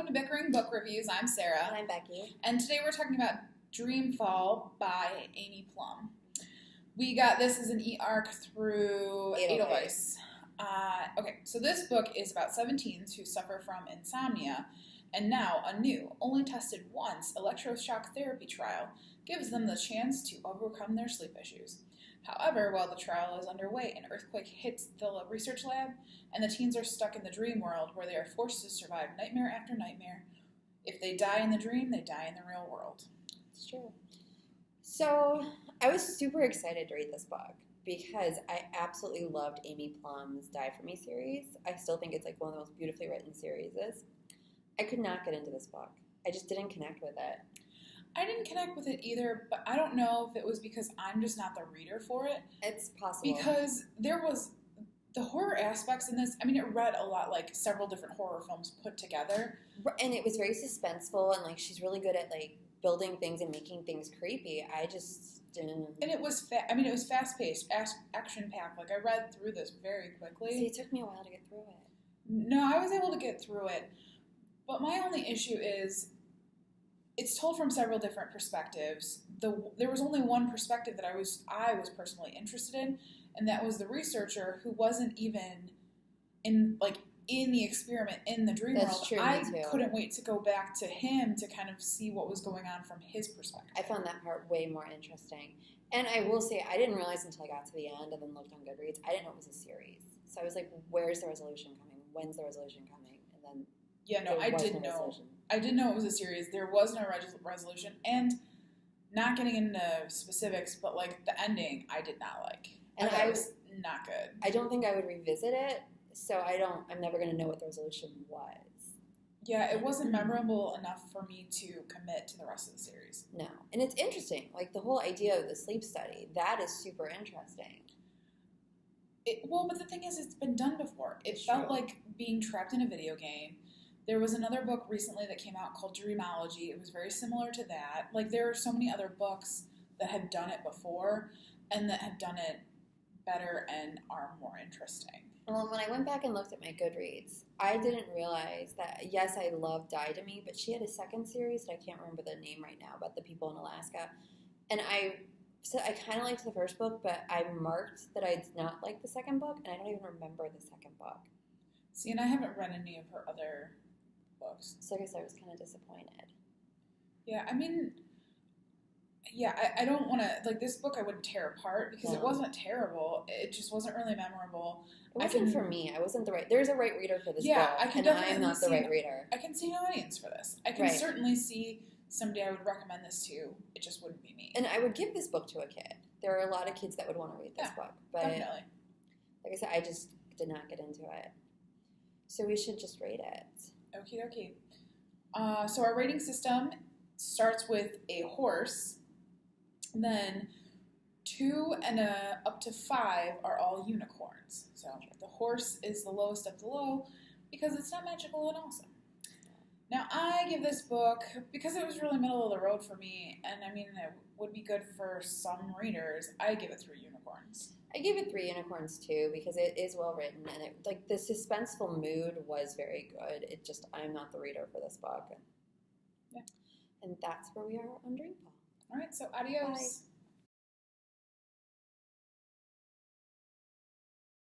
to Bickering Book Reviews. I'm Sarah. And I'm Becky. And today we're talking about Dreamfall by Amy Plum. We got this as an e-arc through Edelweiss. Okay, so this book is about 17s who suffer from insomnia, and now a new, only tested once, electroshock therapy trial gives them the chance to overcome their sleep issues. However, while the trial is underway, an earthquake hits the research lab, and the teens are stuck in the dream world where they are forced to survive nightmare after nightmare. If they die in the dream, they die in the real world. It's true. So, I was super excited to read this book because I absolutely loved Amy Plum's Die For Me series. I still think it's like one of the most beautifully written series. I could not get into this book. I just didn't connect with it. I didn't connect with it either, but I don't know if it was because I'm just not the reader for it. It's possible. Because there was the horror aspects in this. I mean, it read a lot like several different horror films put together. And it was very suspenseful, and like she's really good at like building things and making things creepy. I just didn't. And it was it was fast-paced, action-packed. Like I read through this very quickly. See, it took me a while to get through it. No, I was able to get through it. But my only issue is it's told from several different perspectives. There was only one perspective that I was personally interested in, and that was the researcher who wasn't even in the experiment in the dream That's world. true, I me too. couldn't wait to go back to him to kind of see what was going on from his perspective. I found that part way more interesting. And I will say, I didn't realize until I got to the end and then looked on Goodreads, I didn't know it was a series. So I was like, where's the resolution coming? When's the resolution coming? And then yeah, no, I did know. Resolution. I did know it was a series. There was no resolution, and not getting into specifics, but like the ending, I did not like. And I was not good. I don't think I would revisit it, so I'm never going to know what the resolution was. Yeah, it wasn't memorable enough for me to commit to the rest of the series. No, and it's interesting. Like the whole idea of the sleep study, that is super interesting. But the thing is, it's been done before. It felt like being trapped in a video game. There was another book recently that came out called Dreamology. It was very similar to that. Like, there are so many other books that had done it before and that have done it better and are more interesting. Well, when I went back and looked at my Goodreads, I didn't realize that, yes, I love Die To Me, but she had a second series that I can't remember the name right now, about the people in Alaska. And I kind of liked the first book, but I marked that I did not like the second book, and I don't even remember the second book. See, and I haven't read any of her other books. So I guess I was kind of disappointed. Yeah, I mean, I don't want to, like, this book I wouldn't tear apart because it wasn't terrible. It just wasn't really memorable. It wasn't for me. I wasn't the right, there's a right reader for this book, and I'm not the right reader. I can see an audience for this. I can certainly see somebody I would recommend this to. It just wouldn't be me. And I would give this book to a kid. There are a lot of kids that would want to read this book. But definitely. Like I said, I just did not get into it. So we should just rate it. Okie dokie. So our rating system starts with a horse, then 2 and up to 5 are all unicorns. So the horse is the lowest of the low because it's not magical and awesome. Now I give this book, because it was really middle of the road for me, and I mean it would be good for some readers, I give it 3 unicorns. I give it 3 unicorns too because it is well written, and it, like, the suspenseful mood was very good. It just, I'm not the reader for this book. Yeah. And that's where we are on Dreamfall. All right, so adios. Bye.